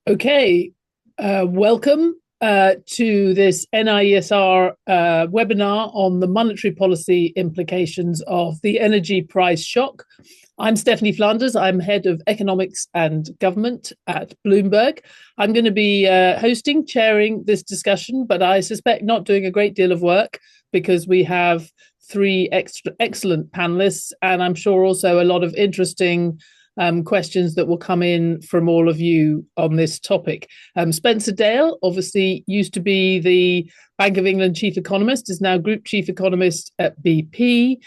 Okay, welcome to this NIESR webinar on the monetary policy implications of the energy price shock. I'm Stephanie Flanders. I'm head of economics and government at Bloomberg. I'm going to be chairing this discussion, but I suspect not doing a great deal of work because we have three excellent panelists, and I'm sure also a lot of interesting questions that will come in from all of you on this topic. Spencer Dale obviously used to be the Bank of England chief economist, is now group chief economist at BP.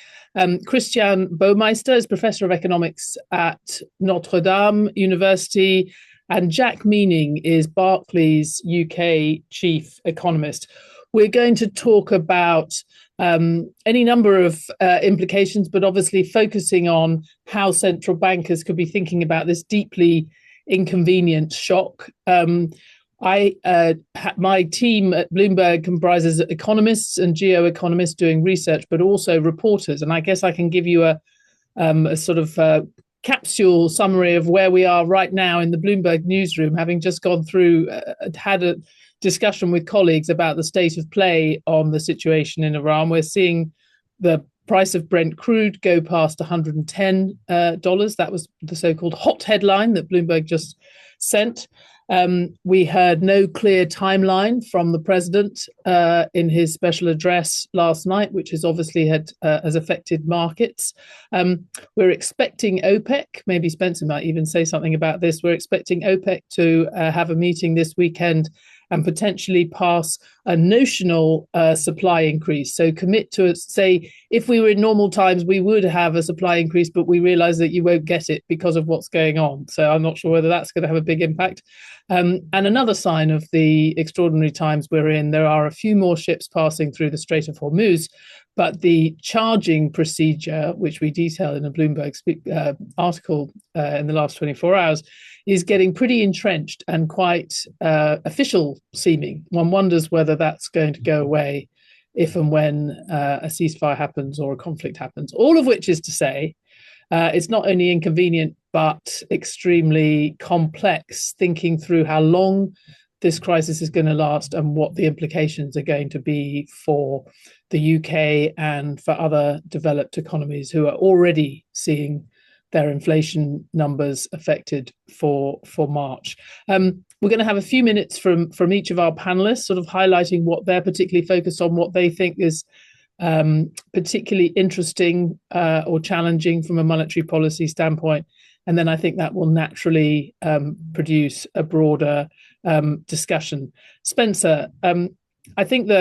Christiane Baumeister is professor of economics at Notre Dame University. And Jack Meaning is Barclays UK chief economist. We're going to talk about any number of implications, but obviously focusing on how central bankers could be thinking about this deeply inconvenient shock. My team at Bloomberg comprises economists and geoeconomists doing research, but also reporters. And I guess I can give you a sort of capsule summary of where we are right now in the Bloomberg newsroom, having just gone through, had a discussion with colleagues about the state of play on the situation in Iran. We're seeing the price of Brent crude go past $110. That was the so-called hot headline that Bloomberg just sent. We heard no clear timeline from the president in his special address last night, which has obviously has affected markets. We're expecting OPEC, maybe Spencer might even say something about this. We're expecting OPEC to have a meeting this weekend and potentially pass a notional supply increase. So commit to, say, if we were in normal times, we would have a supply increase, but we realize that you won't get it because of what's going on. So I'm not sure whether that's going to have a big impact. And another sign of the extraordinary times we're in, there are a few more ships passing through the Strait of Hormuz, but the charging procedure, which we detail in a Bloomberg article in the last 24 hours, is getting pretty entrenched and quite official seeming. One wonders whether that's going to go away if and when a ceasefire happens or a conflict happens. All of which is to say, it's not only inconvenient, but extremely complex, thinking through how long this crisis is going to last and what the implications are going to be for the UK and for other developed economies who are already seeing their inflation numbers affected for March. We're going to have a few minutes from each of our panelists, sort of highlighting what they're particularly focused on, what they think is particularly interesting or challenging from a monetary policy standpoint. And then I think that will naturally produce a broader discussion. Spencer, I think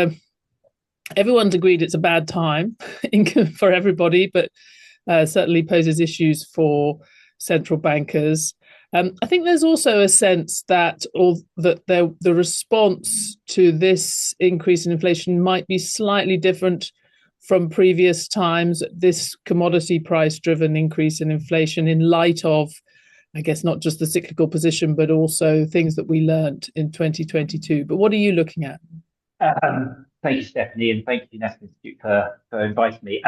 everyone's agreed it's a bad time for everybody, but certainly poses issues for central bankers. I think there's also a sense that the response to this increase in inflation might be slightly different from previous times, this commodity price-driven increase in inflation in light of, I guess, not just the cyclical position, but also things that we learned in 2022. But what are you looking at? Thank you, Stephanie, and thank you, National Institute, for inviting me.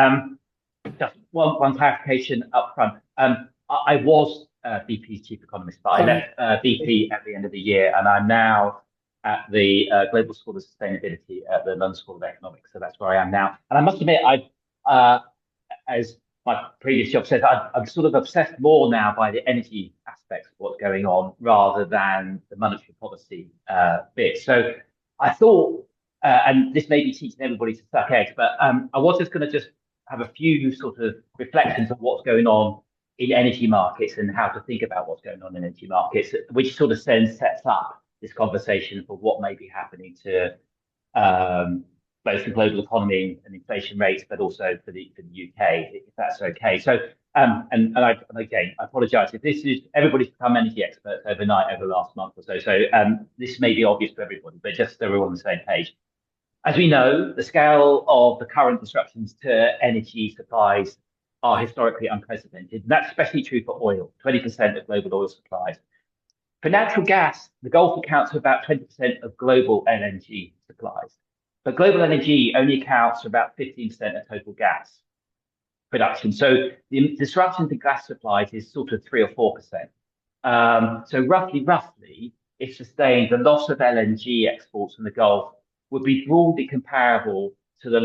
Just one clarification up front. I was BP's chief economist, but I left BP at the end of the year, and I'm now at the Global School of Sustainability at the London School of Economics. So that's where I am now. And I must admit, as my previous job says, I'm sort of obsessed more now by the energy aspects of what's going on rather than the monetary policy bit. So I thought, and this may be teaching everybody to suck eggs, but I was just going to just have a few sort of reflections on what's going on in energy markets and how to think about what's going on in energy markets, which sort of then sets up this conversation for what may be happening to both the global economy and inflation rates, but also for the UK, if that's okay. So, and again, I apologise if this is everybody's become energy experts overnight over the last month or so. So this may be obvious to everybody, but just so we're all on the same page. As we know, the scale of the current disruptions to energy supplies are historically unprecedented. And that's especially true for oil, 20% of global oil supplies. For natural gas, the Gulf accounts for about 20% of global LNG supplies. But global LNG only accounts for about 15% of total gas production. So the disruption to gas supplies is sort of 3 or 4%. So roughly, if sustained, the loss of LNG exports from the Gulf would be broadly comparable to the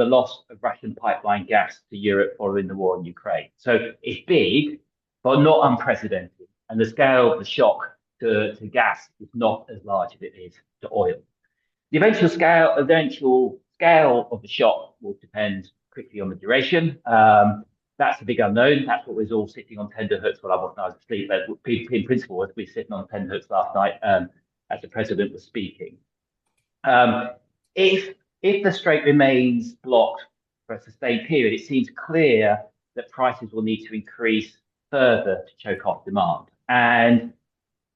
loss of Russian pipeline gas to Europe following the war in Ukraine. So it's big, but not unprecedented. And the scale of the shock to gas is not as large as it is to oil. The eventual scale of the shock will depend quickly on the duration. That's a big unknown. That's what was all sitting on tenterhooks while I was asleep. But in principle, as we were sitting on tenterhooks last night as the president was speaking. If the strait remains blocked for a sustained period, it seems clear that prices will need to increase further to choke off demand. And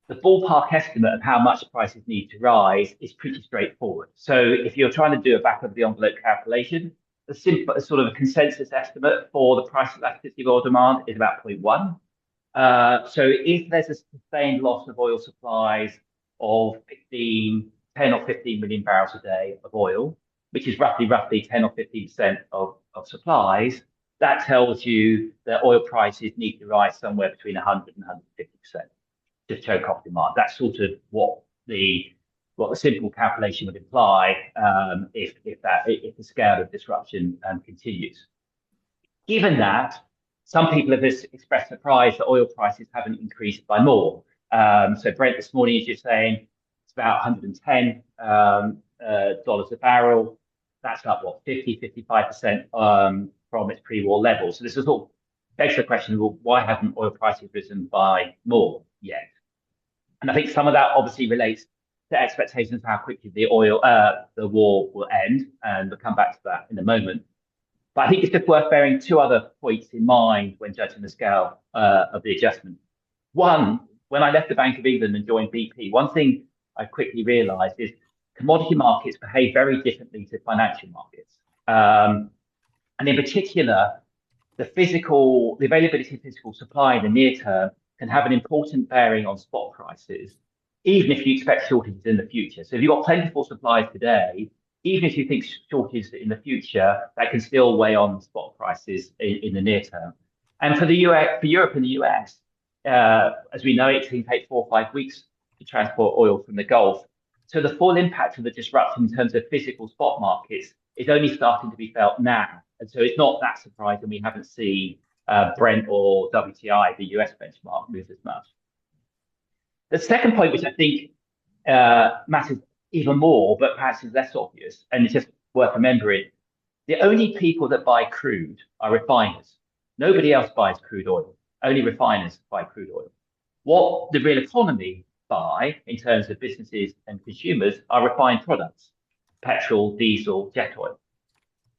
the ballpark estimate of how much prices need to rise is pretty straightforward. So if you're trying to do a back of the envelope calculation, the simple sort of a consensus estimate for the price elasticity of oil demand is about 0.1. So if there's a sustained loss of oil supplies of 10 or 15 million barrels a day of oil, which is roughly 10 or 15% of supplies, that tells you that oil prices need to rise somewhere between 100 and 150% to choke off demand. That's sort of what the simple calculation would imply if the scale of disruption continues. Given that, some people have expressed surprise that oil prices haven't increased by more. So Brent this morning, as you're saying, it's about $110 a barrel. That's up, 55% from its pre-war level. So this is all begs the question, well, why haven't oil prices risen by more yet? And I think some of that obviously relates to expectations of how quickly the war will end, and we'll come back to that in a moment. But I think it's just worth bearing two other points in mind when judging the scale of the adjustment. One, when I left the Bank of England and joined BP, one thing I quickly realised is commodity markets behave very differently to financial markets. And in particular, the availability of physical supply in the near term can have an important bearing on spot prices, even if you expect shortages in the future. So if you've got plentiful supplies today, even if you think shortages in the future, that can still weigh on spot prices in the near term. And for Europe and the US, as we know, it can take 4 or 5 weeks to transport oil from the Gulf. So the full impact of the disruption in terms of physical spot markets is only starting to be felt now. And so it's not that surprising we haven't seen Brent or WTI, the US benchmark, move as much. The second point, which I think matters even more, but perhaps is less obvious, and it's just worth remembering, the only people that buy crude are refiners. Nobody else buys crude oil. Only refiners buy crude oil. What the real economy buy in terms of businesses and consumers are refined products, petrol, diesel, jet oil.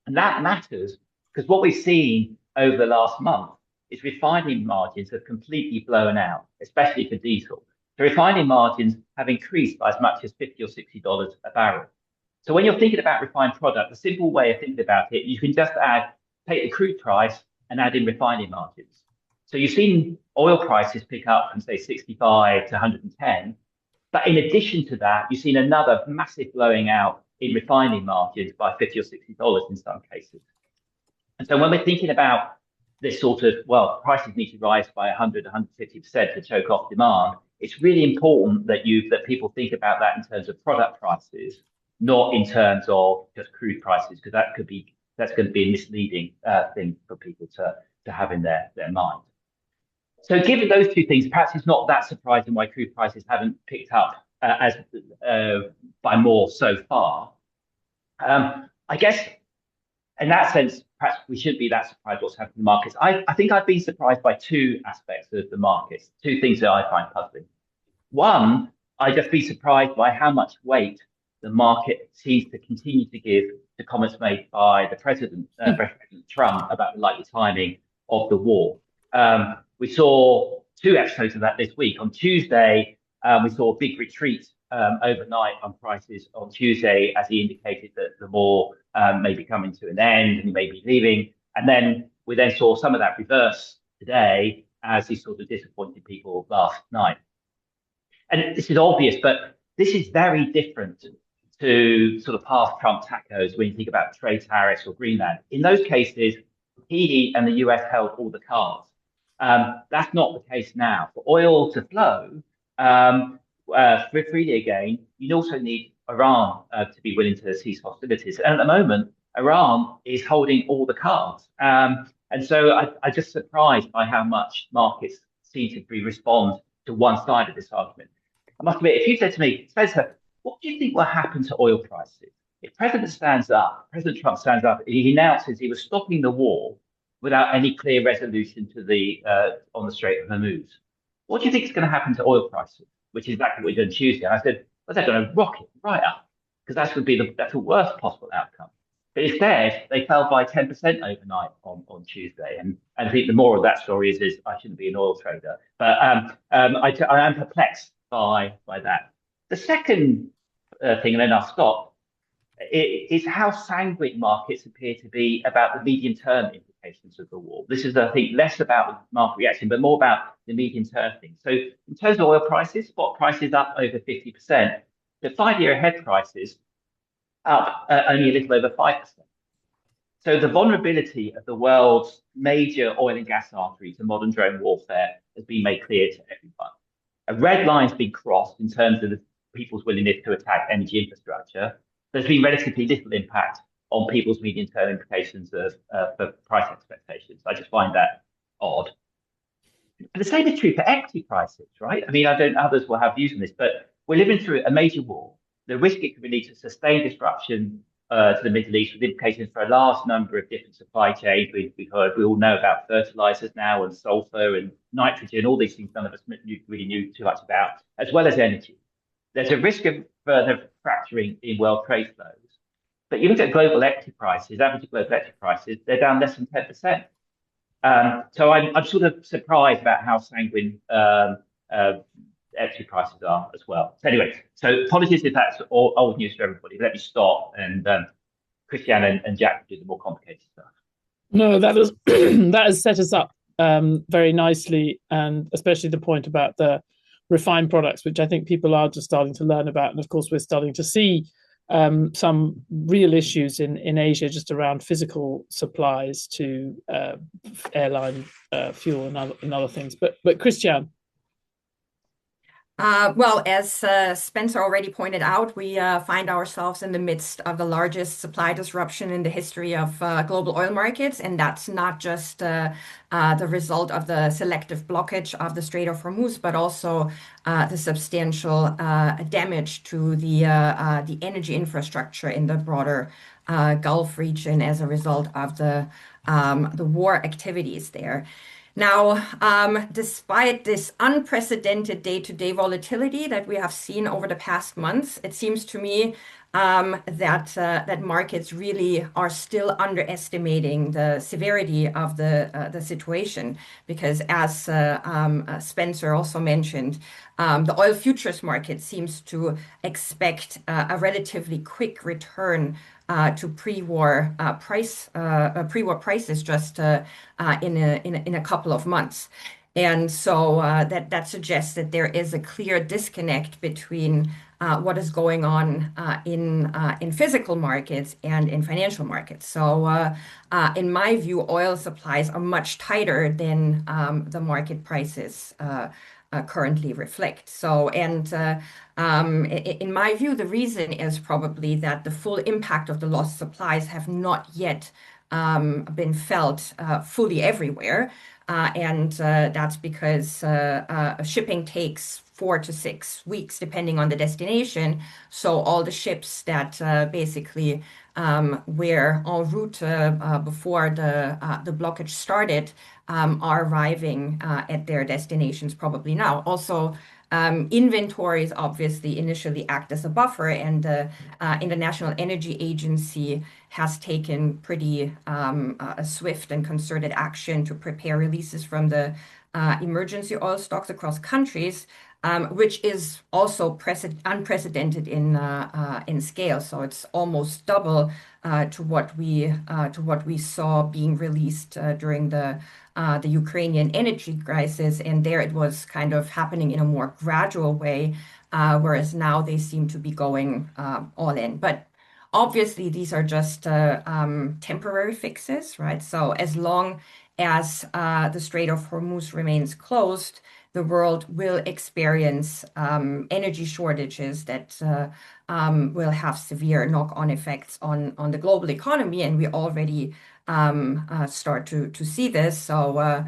And that matters because what we've seen over the last month is refining margins have completely blown out, especially for diesel. The refining margins have increased by as much as $50 or $60 a barrel. So when you're thinking about refined product, the simple way of thinking about it, you can just take the crude price and add in refining margins. So you've seen oil prices pick up from say 65 to 110. But in addition to that, you've seen another massive blowing out in refining margins by $50 or $60 in some cases. And so when we're thinking about this sort of, well, prices need to rise by 100, 150% to choke off demand, it's really important that people think about that in terms of product prices, not in terms of just crude prices, because that's going to be a misleading thing for people to have in their mind. So given those two things, perhaps it's not that surprising why crude prices haven't picked up by more so far. I guess in that sense, perhaps we shouldn't be that surprised what's happening in the markets. I think I've been surprised by two aspects of the markets, two things that I find puzzling. One, I'd just be surprised by how much weight the market seems to continue to give to comments made by the President Trump about the likely timing of the war. We saw two episodes of that this week. On Tuesday, we saw a big retreat overnight on prices on Tuesday as he indicated that the war may be coming to an end and he may be leaving. And then we saw some of that reverse today as he sort of disappointed people last night. And this is obvious, but this is very different to sort of past Trump tacos when you think about trade tariffs or Greenland. In those cases, he and the US held all the cards. That's not the case now. For oil to flow, freely again, you also need Iran to be willing to cease hostilities. And at the moment, Iran is holding all the cards. And so I'm just surprised by how much markets seem to be respond to one side of this argument. I must admit, if you said to me, Spencer, what do you think will happen to oil prices? If President Trump stands up, he announces he was stopping the war without any clear resolution to the on the Strait of Hormuz. What do you think is going to happen to oil prices? Which is exactly what he did on Tuesday. And I said, well, they're going to rocket right up because that's the worst possible outcome. But instead, they fell by 10% overnight on Tuesday. And I think the moral of that story is I shouldn't be an oil trader. But I am perplexed by that. The second thing, and then I'll stop, is how sanguine markets appear to be about the medium-term implications of the war. This is, I think, less about market reaction, but more about the medium-term thing. So in terms of oil prices, spot prices up over 50%. The 5-year ahead prices up only a little over 5%. So the vulnerability of the world's major oil and gas artery to modern drone warfare has been made clear to everyone. A red line's been crossed in terms of the people's willingness to attack energy infrastructure. There's been relatively little impact on people's medium-term implications for price expectations. I just find that odd. And the same is true for equity prices, right? I mean, I don't know others will have views on this, but we're living through a major war. The risk it could lead to sustained disruption to the Middle East with implications for a large number of different supply chains. We all know about fertilizers now and sulfur and nitrogen, all these things none of us really knew too much about, as well as energy. There's a risk of further fracturing in world trade flows. But you look at global equity prices, average global equity prices, they're down less than 10%. So I'm sort of surprised about how sanguine equity prices are as well. So anyway, so apologies if that's all old news for everybody. Let me stop and Christiane and Jack do the more complicated stuff. No, that is that has set us up very nicely, and especially the point about the refined products, which I think people are just starting to learn about. And of course, we're starting to see some real issues in Asia just around physical supplies to airline fuel and other things. But Christiane. Well, as Spencer already pointed out, we find ourselves in the midst of the largest supply disruption in the history of global oil markets. And that's not just the result of the selective blockage of the Strait of Hormuz, but also the substantial damage to the energy infrastructure in the broader Gulf region as a result of the war activities there. Now, despite this unprecedented day-to-day volatility that we have seen over the past months, it seems to me that markets really are still underestimating the severity of the situation, because as Spencer also mentioned, the oil futures market seems to expect a relatively quick return to pre-war prices just in a couple of months. And so that suggests that there is a clear disconnect between what is going on in physical markets and in financial markets. So in my view, oil supplies are much tighter than the market prices currently reflect. So, and in my view, the reason is probably that the full impact of the lost supplies have not yet been felt fully everywhere. And that's because shipping takes 4 to 6 weeks, depending on the destination. So all the ships that basically were en route before the blockage started are arriving at their destinations probably now. Also, inventories obviously initially act as a buffer, and the International Energy Agency has taken pretty swift and concerted action to prepare releases from the emergency oil stocks across countries, which is also unprecedented in scale. So it's almost double to what we saw being released during the Ukrainian energy crisis, and there it was kind of happening in a more gradual way, whereas now they seem to be going all in. But obviously, these are just temporary fixes, right? So as long as the Strait of Hormuz remains closed, the world will experience energy shortages that will have severe knock-on effects on the global economy, and we already start to see this. So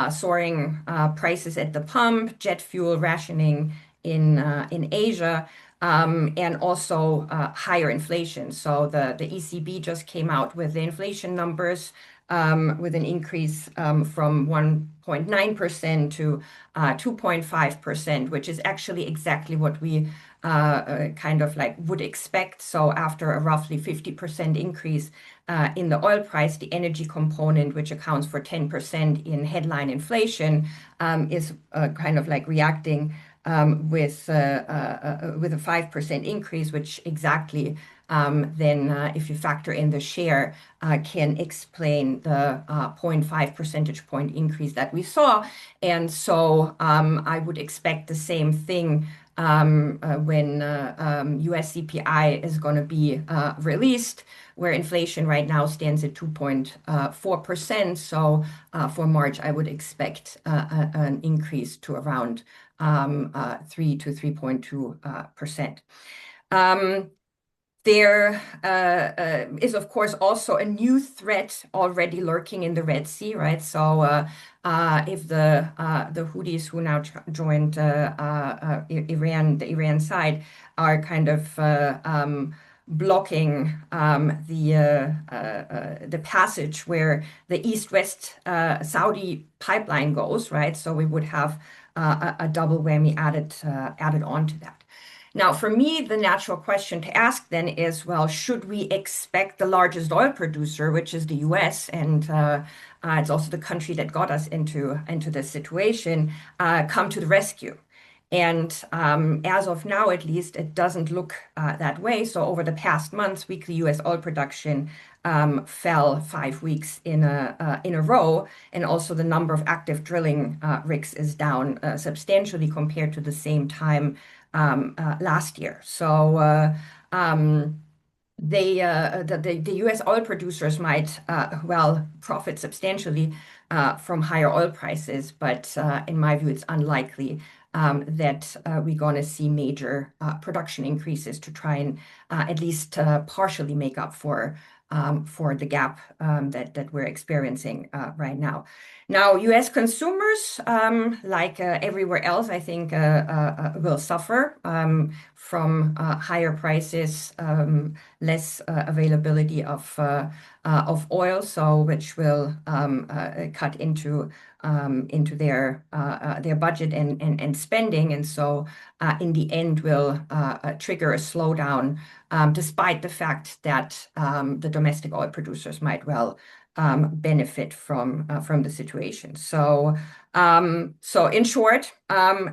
soaring prices at the pump, jet fuel rationing in Asia, and also higher inflation. So the ECB just came out with the inflation numbers with an increase from 1.9% to 2.5%, which is actually exactly what we kind of like would expect. So after a roughly 50% increase in the oil price, the energy component, which accounts for 10% in headline inflation, is kind of like reacting with a 5% increase, which exactly then, if you factor in the share, can explain the 0.5 percentage point increase that we saw. And so I would expect the same thing when US CPI is going to be released, where inflation right now stands at 2.4%. So for March, I would expect an increase to around 3 to 3.2%. There is, of course, also a new threat already lurking in the Red Sea, right? So if the Houthis, who now joined Iran, the Iran side, are kind of blocking the passage where the East-West Saudi pipeline goes, right? So we would have a double whammy added onto that. Now, for me, the natural question to ask then is, well, should we expect the largest oil producer, which is the US, and it's also the country that got us into this situation, come to the rescue? And as of now, at least, it doesn't look that way. So over the past months, weekly US oil production fell 5 weeks in a row, and also the number of active drilling rigs is down substantially compared to the same time last year. So the US oil producers might well profit substantially from higher oil prices, but in my view, it's unlikely that we're going to see major production increases to try and at least partially make up for the gap that we're experiencing right now. Now, US consumers, like everywhere else, I think will suffer from higher prices, less availability of oil, so which will cut into their budget and spending, and so in the end will trigger a slowdown, despite the fact that the domestic oil producers might well benefit from the situation. So in short,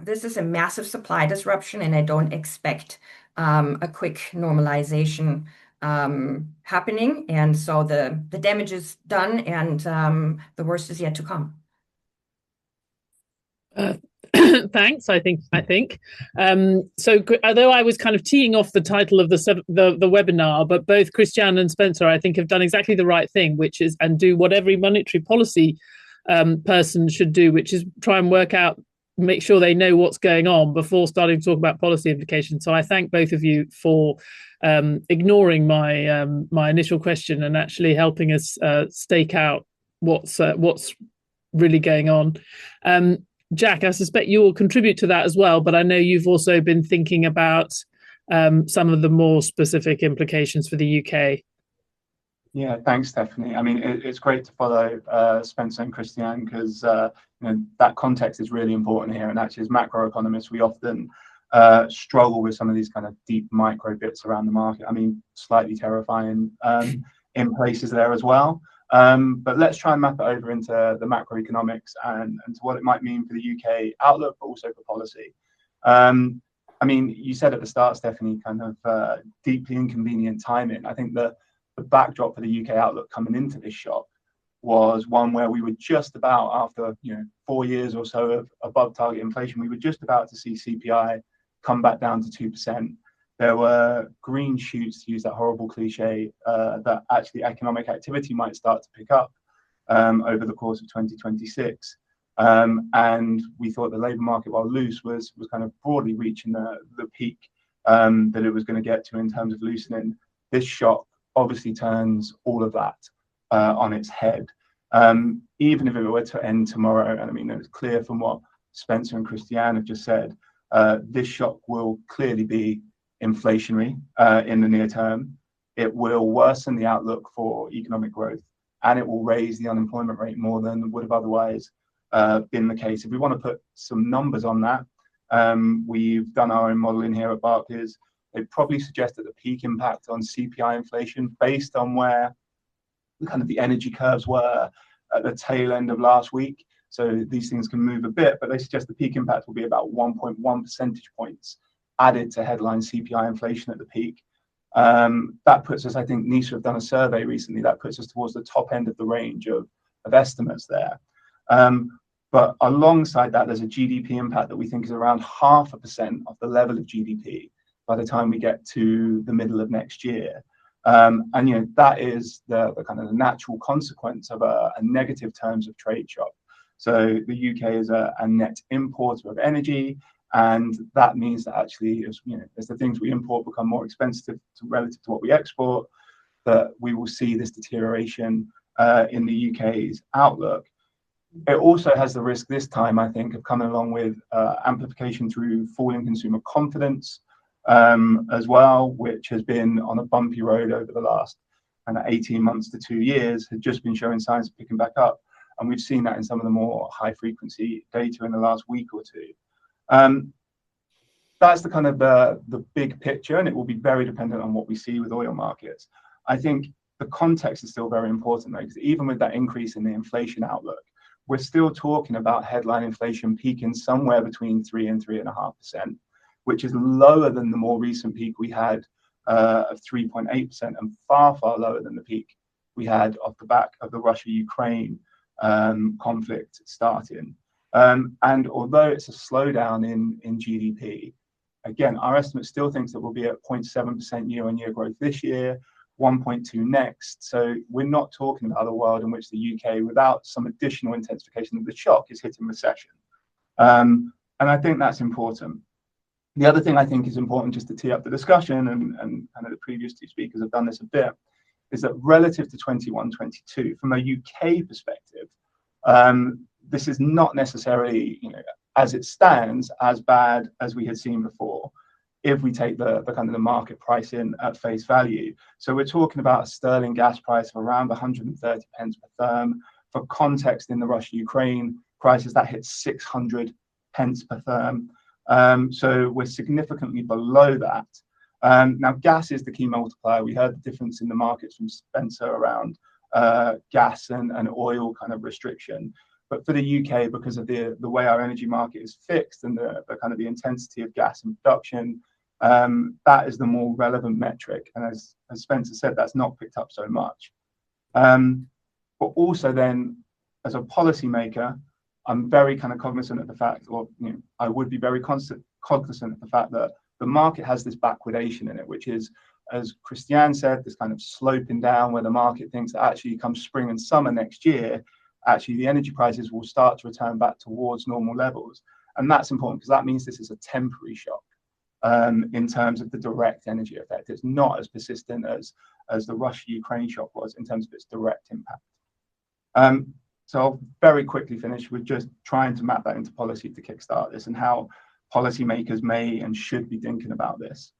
this is a massive supply disruption, and I don't expect a quick normalization happening. And so the damage is done, and the worst is yet to come. Thanks. I think. So, although I was kind of teeing off the title of the webinar, but both Christiane and Spencer, I think, have done exactly the right thing, which is and do what every monetary policy person should do, which is try and work out, make sure they know what's going on before starting to talk about policy implications. So I thank both of you for ignoring my initial question and actually helping us stake out what's really going on. Jack, I suspect you will contribute to that as well, but I know you've also been thinking about some of the more specific implications for the UK. Yeah, thanks, Stephanie. I mean, it's great to follow Spencer and Christiane because that context is really important here. And actually, as macroeconomists, we often struggle with some of these kind of deep micro bits around the market. I mean, slightly terrifying in places there as well. But let's try and map it over into the macroeconomics and to what it might mean for the UK outlook, but also for policy. I mean, you said at the start, Stephanie, kind of deeply inconvenient timing. I think the backdrop for the UK outlook coming into this shock was one where we were just about, after 4 years or so of above target inflation, we were just about to see CPI come back down to 2%. There were green shoots, to use that horrible cliche, that actually economic activity might start to pick up. over the course of 2026. And we thought the labour market, while loose, was kind of broadly reaching the peak that it was going to get to in terms of loosening. This shock obviously turns all of that on its head. Even if it were to end tomorrow, and I mean, it's clear from what Spencer and Christiane have just said, this shock will clearly be inflationary in the near term. It will worsen the outlook for economic growth, and it will raise the unemployment rate more than would have otherwise been the case. If we want to put some numbers on that, we've done our own modelling here at Barclays. It probably suggests that the peak impact on CPI inflation, based on where kind of the energy curves were at the tail end of last week. So these things can move a bit, but they suggest the peak impact will be about 1.1 percentage points added to headline CPI inflation at the peak. That puts us, I think NISA have done a survey recently, that puts us towards the top end of the range of estimates there. But alongside that, there's a GDP impact that we think is around 0.5% of the level of GDP by the time we get to the middle of next year. And you know, that is the kind of the natural consequence of a negative terms of trade shock. So the UK is a net importer of energy, and that means that actually, as you know, as the things we import become more expensive relative to what we export, that we will see this deterioration in the UK's outlook. It also has the risk this time, I think, of coming along with amplification through falling consumer confidence as well, which has been on a bumpy road over the last 18 months to 2 years, had just been showing signs of picking back up. And we've seen that in some of the more high frequency data in the last week or two. That's the kind of the big picture, and it will be very dependent on what we see with oil markets. I think the context is still very important, though, because even with that increase in the inflation outlook, we're still talking about headline inflation peaking somewhere between 3 and 3.5%, which is lower than the more recent peak we had of 3.8%, and far, far lower than the peak we had off the back of the Russia-Ukraine conflict starting. And although it's a slowdown in GDP, again, our estimate still thinks that we'll be at 0.7% year-on-year growth this year, 1.2 next. So we're not talking about a world in which the UK, without some additional intensification of the shock, is hitting recession. And I think that's important. The other thing I think is important, just to tee up the discussion, and kind of the previous two speakers have done this a bit, is that relative to 21-22, from a UK perspective, this is not necessarily, you know, as it stands, as bad as we had seen before, if we take the kind of the market price in at face value. So we're talking about a sterling gas price of around 130 pence per therm. For context, in the Russia-Ukraine crisis, that hit 600 pence per therm. So we're significantly below that. Now, gas is the key multiplier. We heard the difference in the markets from Spencer around gas and oil kind of restriction. But for the UK, because of the way our energy market is fixed and the kind of the intensity of gas in production, that is the more relevant metric. And as Spencer said, that's not picked up so much. But also then, as a policymaker, I'm very kind of cognizant of the fact, or you know, I would be very cognizant of the fact that the market has this backwardation in it, which is, as Christiane said, this kind of sloping down where the market thinks that actually come spring and summer next year, actually the energy prices will start to return back towards normal levels. And that's important because that means this is a temporary shock in terms of the direct energy effect. It's not as persistent as the Russia-Ukraine shock was in terms of its direct impact. So I'll very quickly finish with just trying to map that into policy to kickstart this and how policymakers may and should be thinking about this.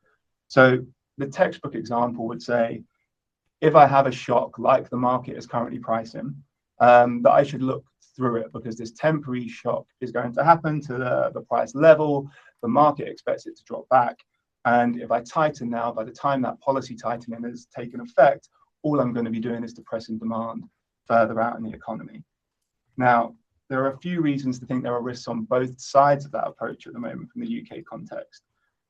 So the textbook example would say, if I have a shock like the market is currently pricing, that I should look through it because this temporary shock is going to happen to the price level. The market expects it to drop back. And if I tighten now, by the time that policy tightening has taken effect, all I'm going to be doing is depressing demand further out in the economy. Now, there are a few reasons to think there are risks on both sides of that approach at the moment from the UK context.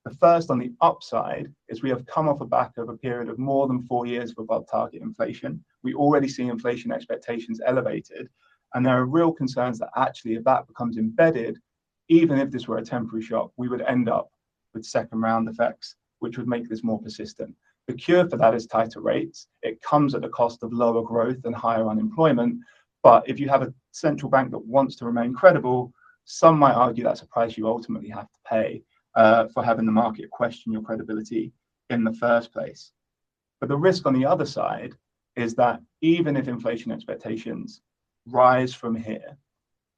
The first, on the upside, is we have come off the back of a period of more than 4 years of above target inflation. We already see inflation expectations elevated, and there are real concerns that actually if that becomes embedded, even if this were a temporary shock, we would end up with second round effects, which would make this more persistent. The cure for that is tighter rates. It comes at the cost of lower growth and higher unemployment, But if you have a central bank that wants to remain credible, some might argue that's a price you ultimately have to pay for having the market question your credibility in the first place. But the risk on the other side is that even if inflation expectations rise from here,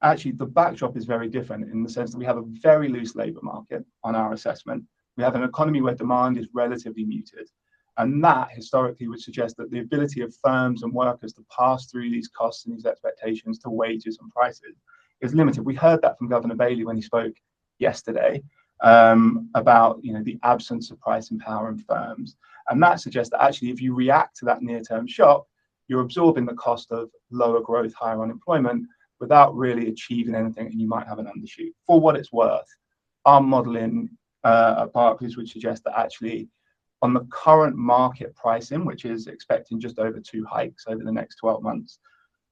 actually the backdrop is very different in the sense that we have a very loose labour market on our assessment. We have an economy where demand is relatively muted. And that historically would suggest that the ability of firms and workers to pass through these costs and these expectations to wages and prices is limited. We heard that from Governor Bailey when he spoke yesterday about the absence of pricing power in firms. And that suggests that actually if you react to that near-term shock, you're absorbing the cost of lower growth, higher unemployment without really achieving anything, and you might have an undershoot. For what it's worth, our modelling at Barclays would suggest that actually on the current market pricing, which is expecting just over 2 hikes over the next 12 months,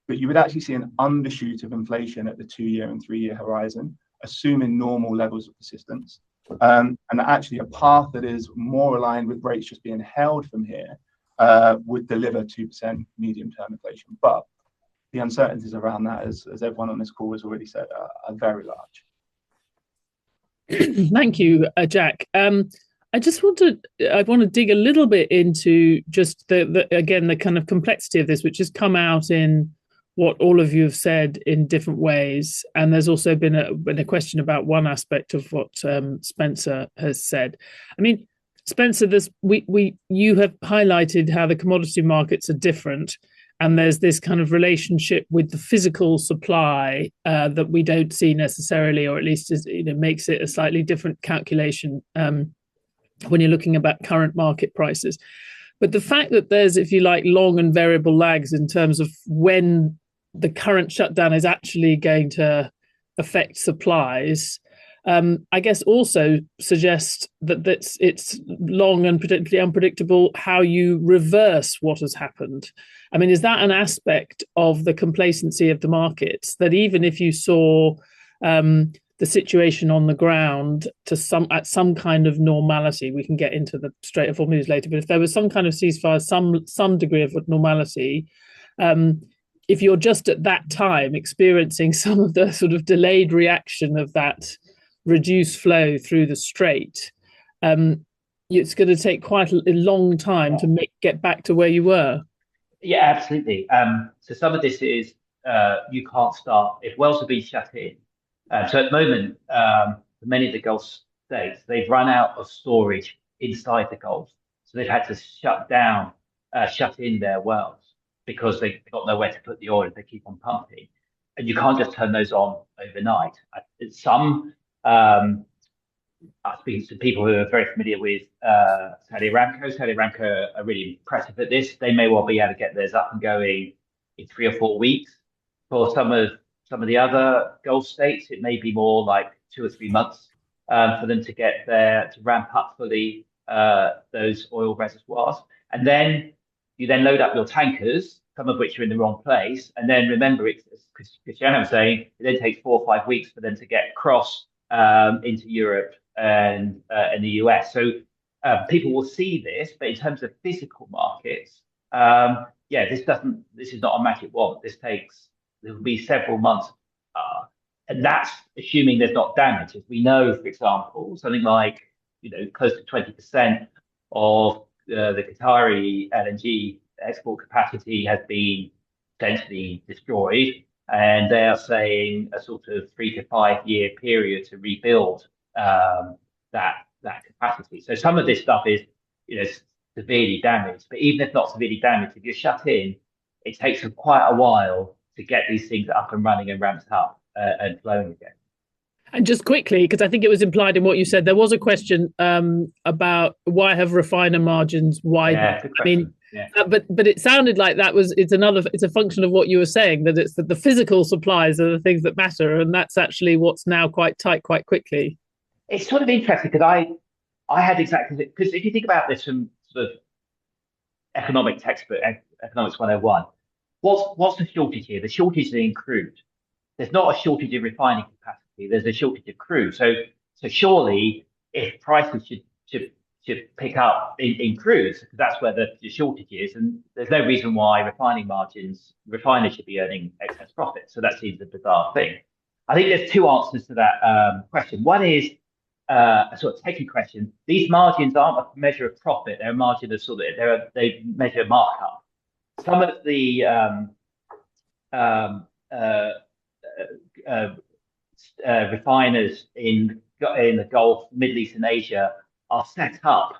that you would actually see an undershoot of inflation at the 2-year and 3-year horizon, assuming normal levels of persistence, and actually a path that is more aligned with rates just being held from here would deliver 2% medium-term inflation. But the uncertainties around that, as everyone on this call has already said, are very large. Thank you, Jack. I want to dig a little bit into just the kind of complexity of this, which has come out in what all of you have said in different ways. And there's also been a question about one aspect of what Spencer has said. I mean, Spencer, you have highlighted how the commodity markets are different, and there's this kind of relationship with the physical supply that we don't see necessarily, or at least makes it a slightly different calculation when you're looking about current market prices. But the fact that there's, if you like, long and variable lags in terms of when the current shutdown is actually going to affect supplies, I guess also suggests that it's long and potentially unpredictable how you reverse what has happened. I mean, is that an aspect of the complacency of the markets, that even if you saw the situation on the ground at some kind of normality, we can get into the Strait of Hormuz later, but if there was some kind of ceasefire, some degree of normality, if you're just at that time experiencing some of the sort of delayed reaction of that reduced flow through the strait, it's going to take quite a long time to get back to where you were. Yeah, absolutely. So some of this is you can't start if wells have been shut in. So at the moment, for many of the Gulf states, they've run out of storage inside the Gulf, so they've had to shut in their wells because they've got nowhere to put the oil if they keep on pumping, and you can't just turn those on overnight. Some I speak to people who are very familiar with Saudi Aramco. Saudi Aramco are really impressive at this. They may well be able to get theirs up and going in 3 or 4 weeks. For some of the other Gulf states, it may be more like 2 or 3 months for them to get there to ramp up fully those oil reservoirs. And then you then load up your tankers, some of which are in the wrong place. And then remember, as Christiane was saying, it then takes 4 or 5 weeks for them to get across into Europe and the US. So people will see this, but in terms of physical markets, this is not a magic wand. There will be several months. And that's assuming there's not damage. As we know, for example, something like, close to 20% of the Qatari LNG export capacity has been essentially destroyed. And they are saying a sort of 3 to 5 year period to rebuild that capacity. So some of this stuff is, severely damaged. But even if not severely damaged, if you're shut in, it takes quite a while to get these things up and running and ramped up and flowing again. And just quickly, because I think it was implied in what you said, there was a question about why have refiner margins widened. But it sounded like it's a function of what you were saying, that it's that the physical supplies are the things that matter, and that's actually what's now quite tight quite quickly. It's sort of interesting because I had exactly, because if you think about this from sort of economic textbook, Economics 101, what's the shortage here? The shortage is in crude. There's not a shortage of refining capacity. There's a shortage of crude. So surely, if prices should should pick up in cruise, because that's where the shortage is, and there's no reason why refiners should be earning excess profit. So that seems a bizarre thing. I think there's two answers to that question. One is a sort of techie question. These margins aren't a measure of profit; they're a margin of they measure markup. Some of the refiners in the Gulf, Middle East, and Asia are set up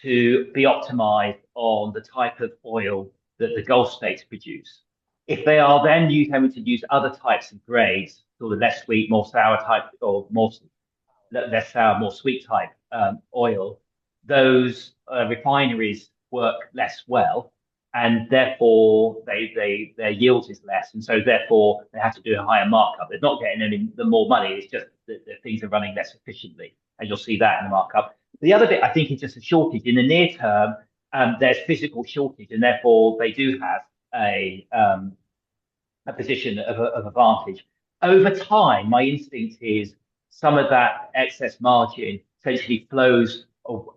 to be optimized on the type of oil that the Gulf states produce. If they are then having to use other types of grades, sort of less sweet, more sour type, or less sour, more sweet type oil, those refineries work less well, and therefore their yield is less, and so therefore they have to do a higher markup. They're not getting the more money. It's just that things are running less efficiently, and you'll see that in the markup. The other bit, I think, is just a shortage. In the near term, there's physical shortage, and therefore they do have a position of advantage. Over time, my instinct is some of that excess margin essentially flows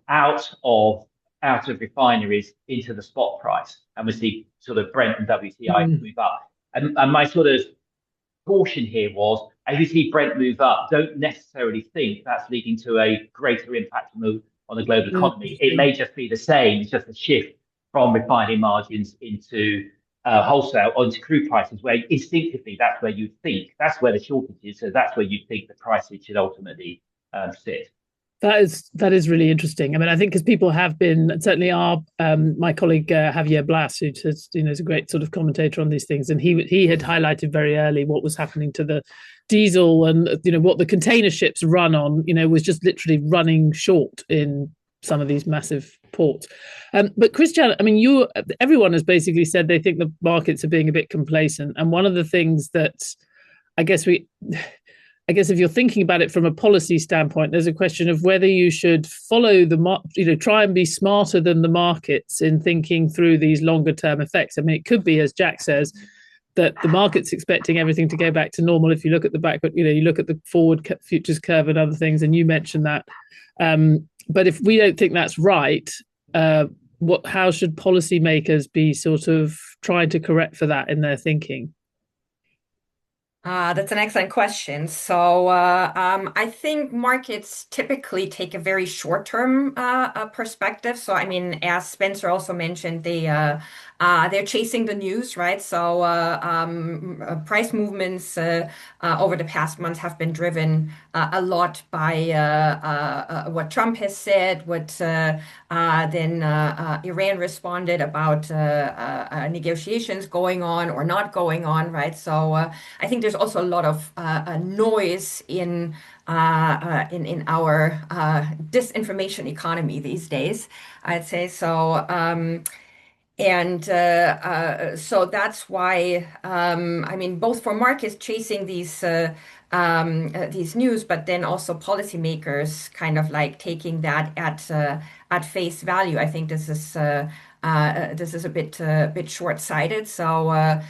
out of refineries into the spot price, and we see sort of Brent and WTI move up. And my sort of caution here was, as you see Brent move up, don't necessarily think that's leading to a greater impact on the global economy. It may just be the same. It's just a shift from refining margins into wholesale onto crude prices, where instinctively that's where you think that's where the shortage is. So that's where you think the prices should ultimately sit. That is really interesting. I mean, I think because people have been, certainly my colleague Javier Blas, who is a great sort of commentator on these things, and he had highlighted very early what was happening to the diesel, and what the container ships run on, was just literally running short in some of these massive ports. But Christiane, I mean, everyone has basically said they think the markets are being a bit complacent, and one of the things that I guess if you're thinking about it from a policy standpoint, there's a question of whether you should follow try and be smarter than the markets in thinking through these longer term effects. I mean, it could be, as Jack says, that the market's expecting everything to go back to normal. If you look at the back, but you look at the forward futures curve and other things, and you mentioned that. But if we don't think that's right, how should policymakers be sort of trying to correct for that in their thinking? That's an excellent question. So I think markets typically take a very short-term perspective. So I mean, as Spencer also mentioned, they're chasing the news, right? So price movements over the past months have been driven a lot by what Trump has said, what then Iran responded about negotiations going on or not going on, right? So I think there's also a lot of noise in our disinformation economy these days, I'd say. So so that's why I mean, both for markets chasing these news, but then also policymakers kind of like taking that at face value. I think this is a bit short-sighted. So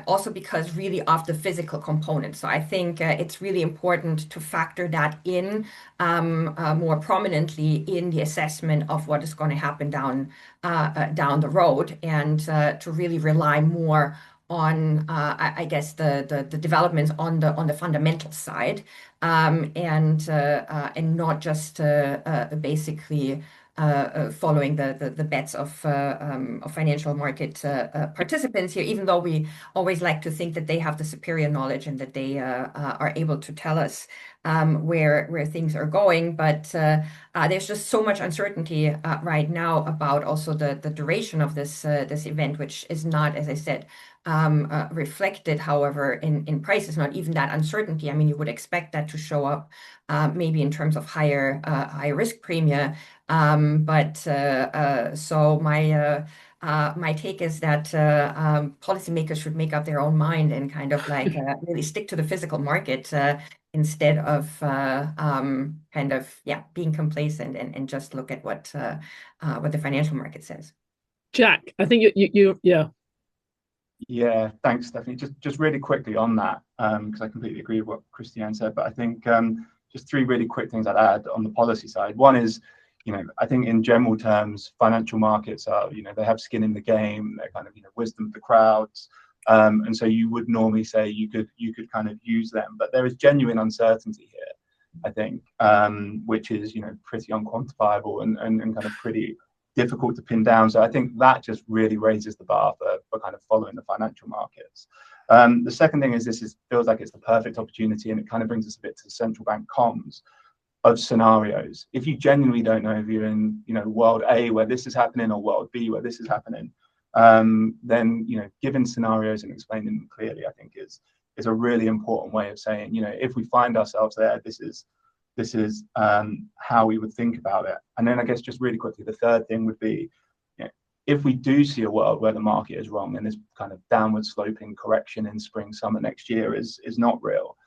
also because really of the physical component. So I think it's really important to factor that in more prominently in the assessment of what is going to happen down the road, and to really rely more on I guess the developments on the fundamental side, and not just basically following the bets of financial market participants here, even though we always like to think that they have the superior knowledge and that they are able to tell us where things are going. But there's just so much uncertainty right now about also the duration of this event, which is not, as I said, reflected, however, in prices. Not even that uncertainty. I mean, you would expect that to show up maybe in terms of higher risk premia. But so my take is that policymakers should make up their own mind and kind of like really stick to the physical market instead of kind of being complacent and just look at what the financial market says. Jack, I think you Yeah, thanks, Stephanie. Just really quickly on that, because I completely agree with what Christiane said, but I think just three really quick things I'd add on the policy side. One is, I think in general terms, financial markets are, they have skin in the game. They're kind of, wisdom of the crowds. And so you would normally say you could kind of use them, but there is genuine uncertainty here, I think, which is, pretty unquantifiable and kind of pretty difficult to pin down. So I think that just really raises the bar for kind of following the financial markets. The second thing is feels like it's the perfect opportunity, and it kind of brings us a bit to central bank comms of scenarios. If you genuinely don't know if you're in, world A where this is happening or world B where this is happening, then, giving scenarios and explaining them clearly, I think is a really important way of saying, if we find ourselves there, this is how we would think about it. And then I guess just really quickly, the third thing would be, if we do see a world where the market is wrong and this kind of downward sloping correction in spring, summer next year is not real,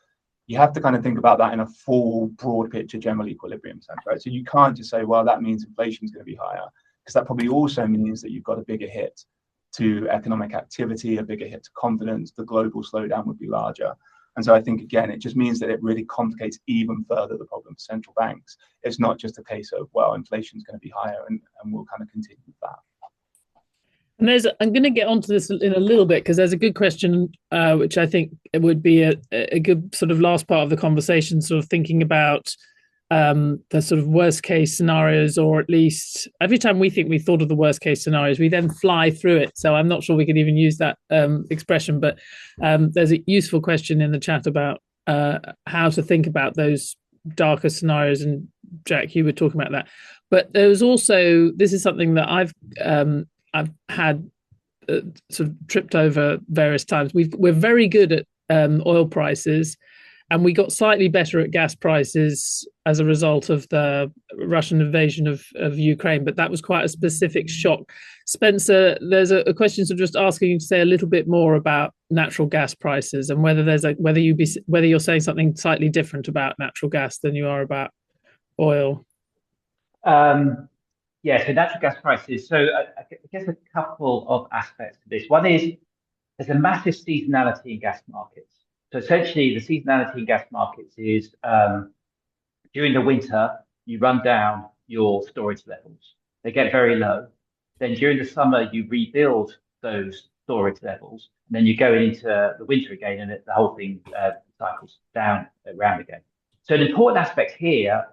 you have to kind of think about that in a full, broad picture, general equilibrium sense, right? So you can't just say, well, that means inflation is going to be higher, because that probably also means that you've got a bigger hit to economic activity, a bigger hit to confidence. The global slowdown would be larger. And so I think, again, it just means that it really complicates even further the problem for central banks. It's not just a case of, well, inflation is going to be higher and we'll kind of continue with that. And I'm going to get onto this in a little bit, because there's a good question, which I think it would be a good sort of last part of the conversation, sort of thinking about the sort of worst case scenarios, or at least every time we think we thought of the worst case scenarios, we then fly through it. So I'm not sure we could even use that expression, but there's a useful question in the chat about how to think about those darker scenarios. And Jack, you were talking about that. But there was also, this is something that I've had sort of tripped over various times. We're very good at oil prices, and we got slightly better at gas prices as a result of the Russian invasion of Ukraine, but that was quite a specific shock. Spencer, there's a question sort of just asking you to say a little bit more about natural gas prices, and whether you're saying something slightly different about natural gas than you are about oil. Yeah, so natural gas prices. So I guess a couple of aspects to this. One is there's a massive seasonality in gas markets. So essentially, the seasonality in gas markets is during the winter, you run down your storage levels. They get very low. Then during the summer, you rebuild those storage levels. And then you go into the winter again, and the whole thing cycles down around again. So an important aspect here,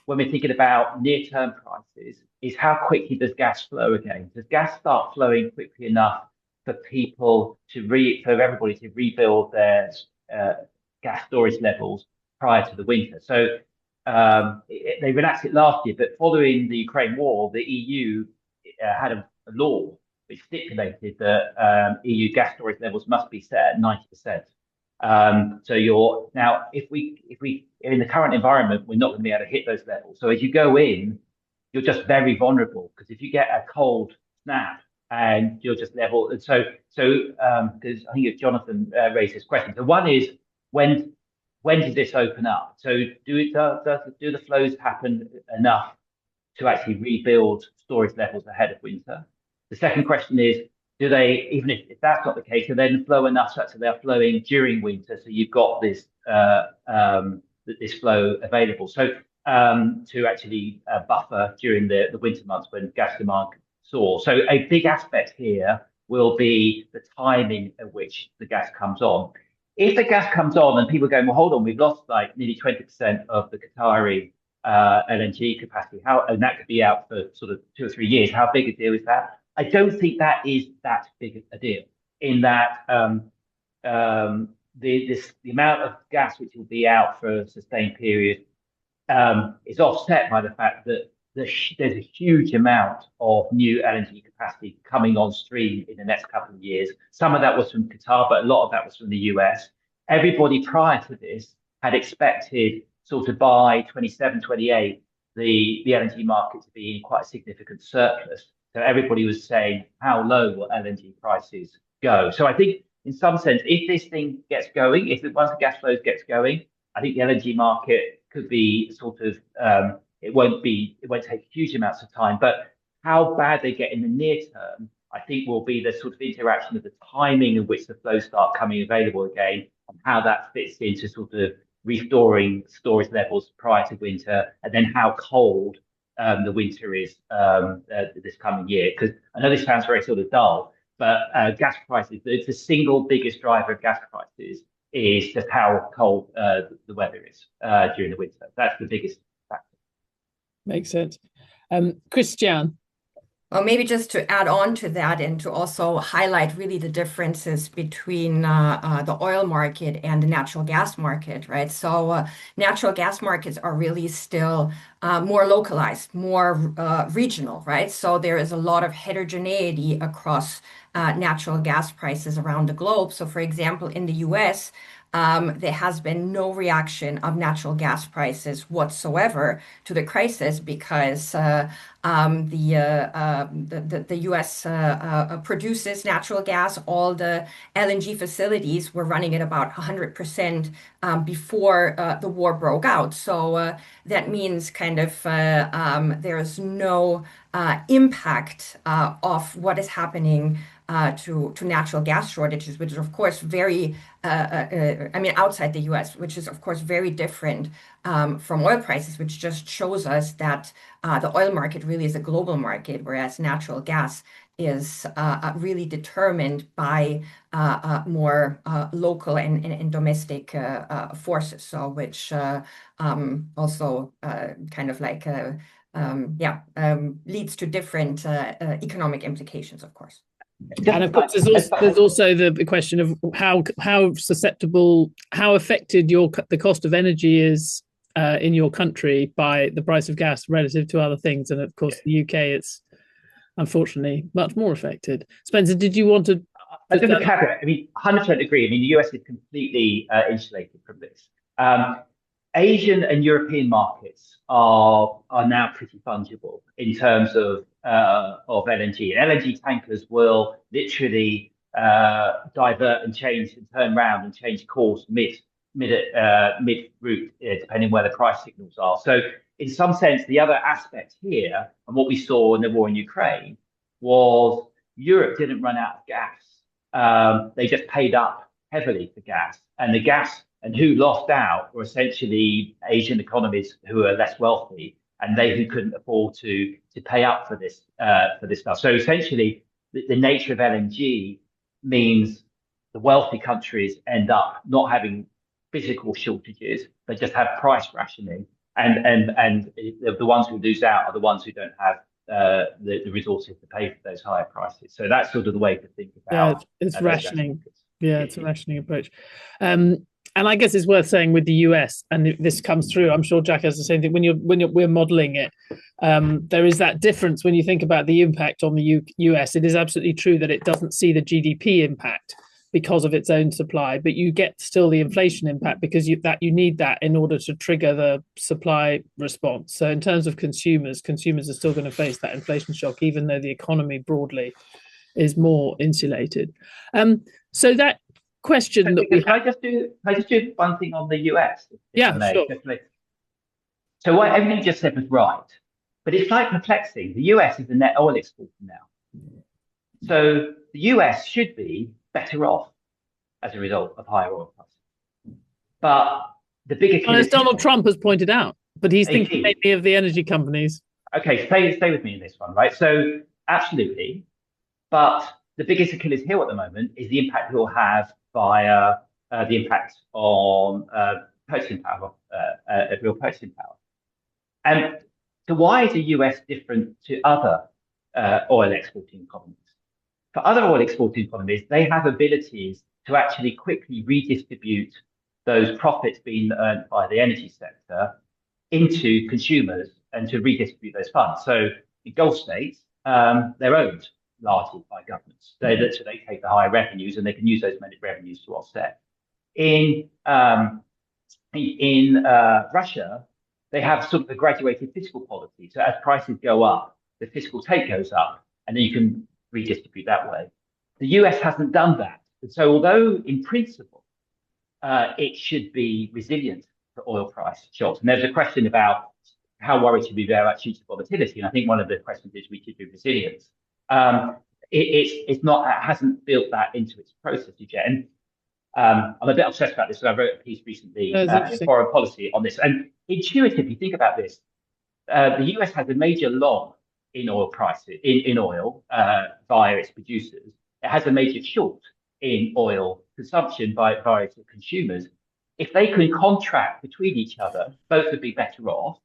when we're thinking about near-term prices, is how quickly does gas flow again? Does gas start flowing quickly enough for people for everybody to rebuild their gas storage levels prior to the winter? So they relaxed it last year, but following the Ukraine war, the EU had a law which stipulated that EU gas storage levels must be set at 90%. So if we in the current environment, we're not going to be able to hit those levels. So as you go in, you're just very vulnerable, because if you get a cold snap and you're just level, and so because I think Jonathan raised this question. So one is when does this open up? So do the flows happen enough to actually rebuild storage levels ahead of winter? The second question is, do they, even if that's not the case, do they flow enough such that they're flowing during winter, so you've got this this flow available, so to actually buffer during the winter months when gas demand soars? So a big aspect here will be the timing at which the gas comes on. If the gas comes on and people are going, well, hold on, we've lost like nearly 20% of the Qatari LNG capacity, and that could be out for sort of 2 or 3 years, how big a deal is that? I don't think that is that big a deal, in that the amount of gas which will be out for a sustained period is offset by the fact that there's a huge amount of new LNG capacity coming on stream in the next couple of years. Some of that was from Qatar, but a lot of that was from the US. Everybody prior to this had expected sort of by 27, 28, the LNG market to be in quite a significant surplus. So everybody was saying, how low will LNG prices go? So I think in some sense, if this thing gets going, once the gas flows gets going, I think the LNG market could be sort of, it won't take huge amounts of time, but how bad they get in the near term, I think will be the sort of interaction of the timing in which the flows start coming available again, and how that fits into sort of restoring storage levels prior to winter, and then how cold the winter is this coming year. Because I know this sounds very sort of dull, but gas prices, the single biggest driver of gas prices is just how cold the weather is during the winter. That's the biggest factor. Makes sense. Christiane. Well, maybe just to add on to that and to also highlight really the differences between the oil market and the natural gas market, right? So natural gas markets are really still more localized, more regional, right? So there is a lot of heterogeneity across natural gas prices around the globe. So for example, in the US, there has been no reaction of natural gas prices whatsoever to the crisis because the U.S. Produces natural gas. All the LNG facilities were running at about 100% before the war broke out. So that means kind of there's no impact of what is happening to natural gas shortages, which is of course very, outside the US, which is of course very different from oil prices, which just shows us that the oil market really is a global market, whereas natural gas is really determined by more local and domestic forces. So which also kind of like leads to different economic implications, of course. And of course, there's also the question of how susceptible, how affected the cost of energy is in your country by the price of gas relative to other things. And of course, the UK, it's unfortunately much more affected. Spencer, did you want to? Just a caveat. I mean, 100% agree. I mean, the US is completely insulated from this. Asian and European markets are now pretty fungible in terms of LNG. LNG tankers will literally divert and change and turn around and change course mid route, depending where the price signals are. So, in some sense, the other aspect here, and what we saw in the war in Ukraine, was Europe didn't run out of gas. They just paid up heavily for gas, and the gas. And who lost out were essentially Asian economies who are less wealthy, and they who couldn't afford to pay up for this stuff. So essentially, the nature of LNG means the wealthy countries end up not having physical shortages, but just have price rationing, and the ones who lose out are the ones who don't have the resources to pay for those higher prices. So that's sort of the way to think about. Yeah, it's rationing. Yeah, it's a rationing approach. And I guess it's worth saying with the US, and this comes through, I'm sure Jack has the same thing, we're modeling it, there is that difference when you think about the impact on the US. It is absolutely true that it doesn't see the GDP impact because of its own supply, but you get still the inflation impact because you need that in order to trigger the supply response. So in terms of consumers are still going to face that inflation shock, even though the economy broadly is more insulated. So that question that can I just do one thing on the US? Yeah, sure. So what everything you just said was right, but it's like perplexing. The US is a net oil exporter now, so the US should be better off as a result of higher oil prices. But the bigger, as Donald Trump has pointed out, but he's thinking mainly of the energy companies. Okay, stay with me in this one, right? So absolutely, but the biggest Achilles heel at the moment is the impact it will have via the impact on purchasing power, real purchasing power. And so why is the US different to other oil exporting economies? For other oil exporting economies, they have abilities to actually quickly redistribute those profits being earned by the energy sector into consumers and to redistribute those funds. So in Gulf states, they're owned largely by governments. So they take the higher revenues and they can use those revenues to offset. In Russia, they have sort of a graduated fiscal policy. So as prices go up, the fiscal take goes up, and then you can redistribute that way. The US hasn't done that. And so although in principle, it should be resilient to oil price shocks, and there's a question about how worried should we be about future volatility. And I think one of the questions is we should do resilience. It hasn't built that into its processes yet. And I'm a bit obsessed about this. So I wrote a piece recently in Foreign Policy on this. And intuitively, think about this. the US has a major long in oil prices, in oil via its producers. It has a major short in oil consumption via its consumers. If they can contract between each other, both would be better off.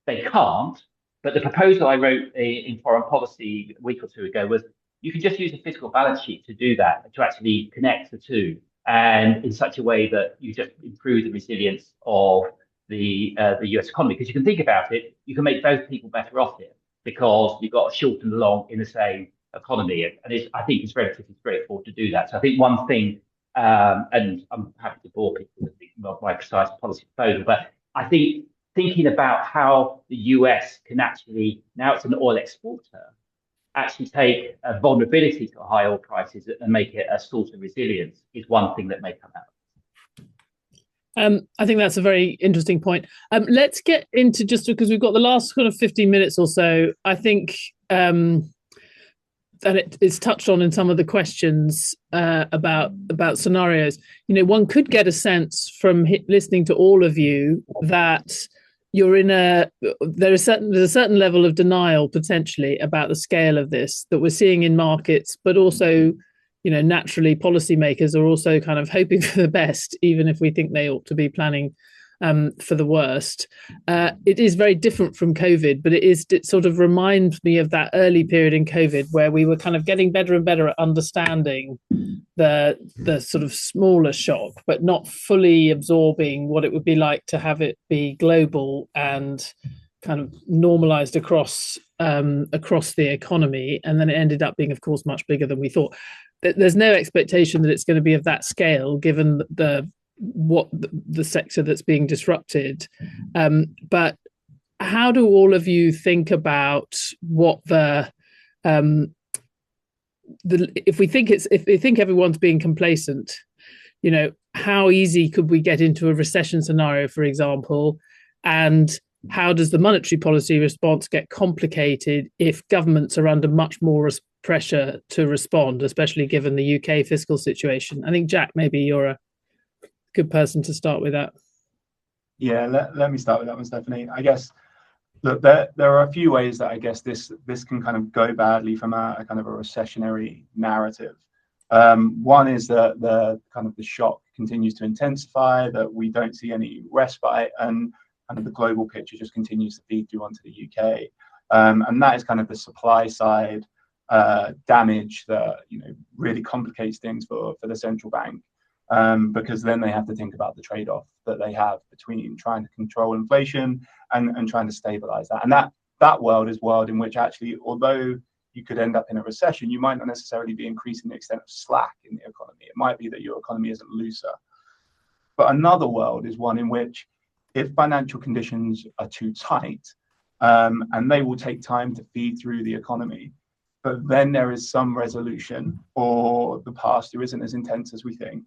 They can't. But the proposal I wrote in Foreign Policy a week or two ago was you can just use a fiscal balance sheet to do that, to actually connect the two, and in such a way that you just improve the resilience of the US economy. Because you can think about it, you can make both people better off here because you've got a short and long in the same economy. And I think it's relatively straightforward to do that. So I think one thing, and I'm happy to bore people with my precise policy proposal, but I think thinking about how the US can actually, now it's an oil exporter, actually take a vulnerability to high oil prices and make it a source of resilience is one thing that may come out. I think that's a very interesting point. Let's get into, just because we've got the last kind of 15 minutes or so, I think that it's touched on in some of the questions about scenarios. You know, one could get a sense from listening to all of you that you're in there's a certain level of denial potentially about the scale of this that we're seeing in markets, but also, you know, naturally policymakers are also kind of hoping for the best, even if we think they ought to be planning for the worst. It is very different from COVID, but it sort of reminds me of that early period in COVID where we were kind of getting better and better at understanding the sort of smaller shock, but not fully absorbing what it would be like to have it be global and kind of normalized across the economy. And then it ended up being, of course, much bigger than we thought. There's no expectation that it's going to be of that scale, given the sector that's being disrupted. But how do all of you think about what if we think everyone's being complacent, you know, how easy could we get into a recession scenario, for example, and how does the monetary policy response get complicated if governments are under much more pressure to respond, especially given the UK fiscal situation? I think, Jack, maybe you're a good person to start with that. Yeah, let me start with that one, Stephanie. I guess, look, there are a few ways that I guess this can kind of go badly from a kind of a recessionary narrative. One is that the shock continues to intensify, that we don't see any respite, and kind of the global picture just continues to feed through onto the UK. And that is kind of the supply side damage that, you know, really complicates things for the central bank. Because then they have to think about the trade-off that they have between trying to control inflation and trying to stabilize that. And that world is a world in which actually, although you could end up in a recession, you might not necessarily be increasing the extent of slack in the economy. It might be that your economy isn't looser. But another world is one in which if financial conditions are too tight, and they will take time to feed through the economy, but then there is some resolution, or the pass-through isn't as intense as we think,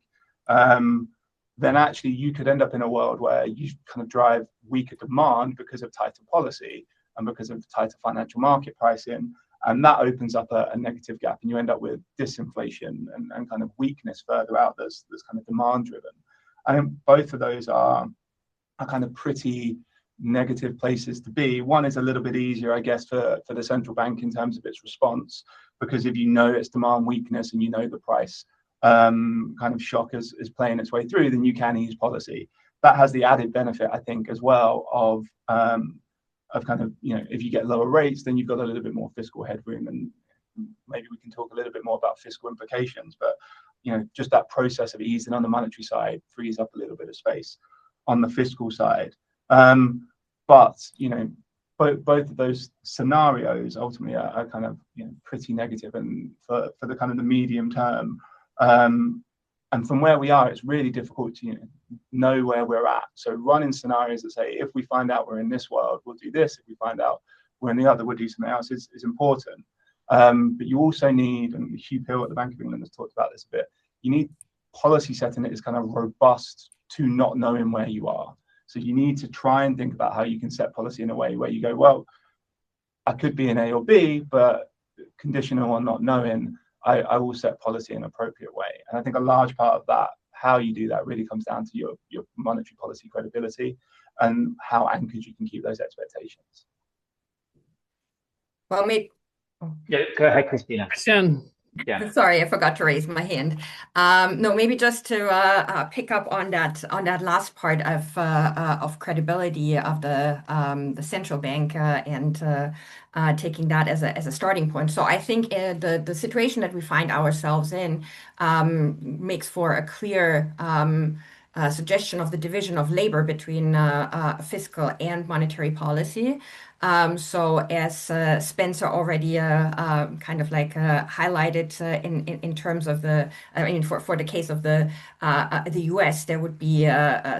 then actually you could end up in a world where you kind of drive weaker demand because of tighter policy and because of tighter financial market pricing, and that opens up a negative gap, and you end up with disinflation and kind of weakness further out that's kind of demand driven. I think both of those are kind of pretty negative places to be. One is a little bit easier, I guess, for the central bank in terms of its response, because if you know it's demand weakness and you know the price kind of shock is playing its way through, then you can ease policy. That has the added benefit, I think, as well of kind of, you know, if you get lower rates, then you've got a little bit more fiscal headroom, and maybe we can talk a little bit more about fiscal implications. But, you know, just that process of easing on the monetary side frees up a little bit of space on the fiscal side. But, you know, both of those scenarios ultimately are kind of, you know, pretty negative, and for the kind of the medium term. And from where we are, it's really difficult to, you know where we're at. So running scenarios that say, if we find out we're in this world, we'll do this. If we find out we're in the other, we'll do something else is important. But you also need, and Hugh Pill at the Bank of England has talked about this a bit, you need policy setting that is kind of robust to not knowing where you are. So you need to try and think about how you can set policy in a way where you go, well, I could be in A or B, but conditional on not knowing, I will set policy in an appropriate way. And I think a large part of that, how you do that, really comes down to your monetary policy credibility and how anchored you can keep those expectations. Well, maybe. Yeah, go ahead, Christina. Christiane. Yeah. Sorry, I forgot to raise my hand. No, maybe just to pick up on that last part of credibility of the central bank and taking that as a starting point. So I think the situation that we find ourselves in makes for a clear suggestion of the division of labor between fiscal and monetary policy. So as Spencer already kind of like highlighted in terms of I mean, for the case of the US, there would be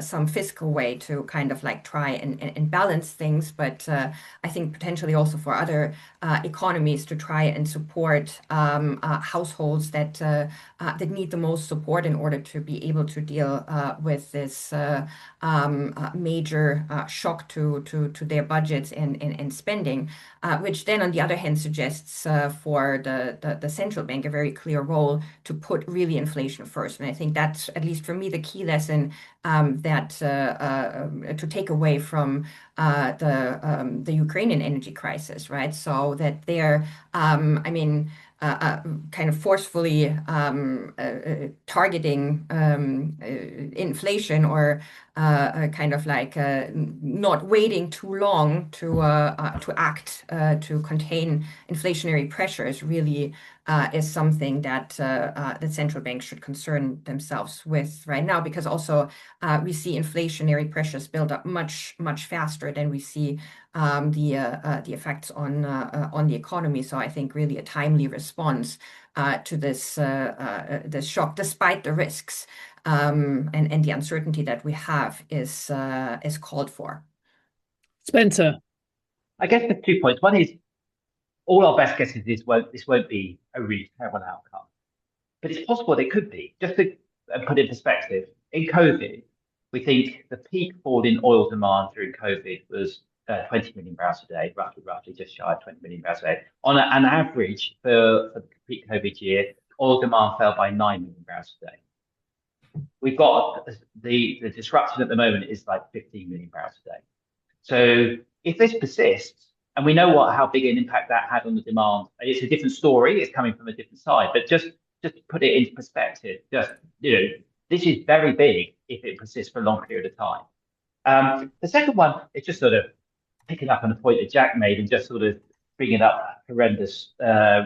some fiscal way to kind of like try and balance things, but I think potentially also for other economies to try and support households that need the most support in order to be able to deal with this major shock to their budgets and spending, which then on the other hand suggests for the central bank a very clear role to put really inflation first. And I think that's, at least for me, the key lesson that to take away from the Ukrainian energy crisis, right? So that they're, I mean, kind of forcefully targeting inflation or kind of like not waiting too long to act to contain inflationary pressures really is something that the central banks should concern themselves with right now, because also we see inflationary pressures build up much faster than we see the effects on the economy. So I think really a timely response to this shock, despite the risks and the uncertainty that we have, is called for. Spencer. I guess there's 2 points. One is, all our best guesses is this won't be a really terrible outcome, but it's possible it could be. Just to put in perspective, in COVID, we think the peak fall in oil demand during COVID was 20 million barrels a day, roughly just shy of 20 million barrels a day. On an average for the peak COVID year, oil demand fell by 9 million barrels a day. We've got the disruption at the moment is like 15 million barrels a day. So if this persists, and we know how big an impact that had on the demand, it's a different story. It's coming from a different side, but just to put it into perspective, this is very big if it persists for a long period of time. The second one is just sort of picking up on the point that Jack made and just sort of bringing up horrendous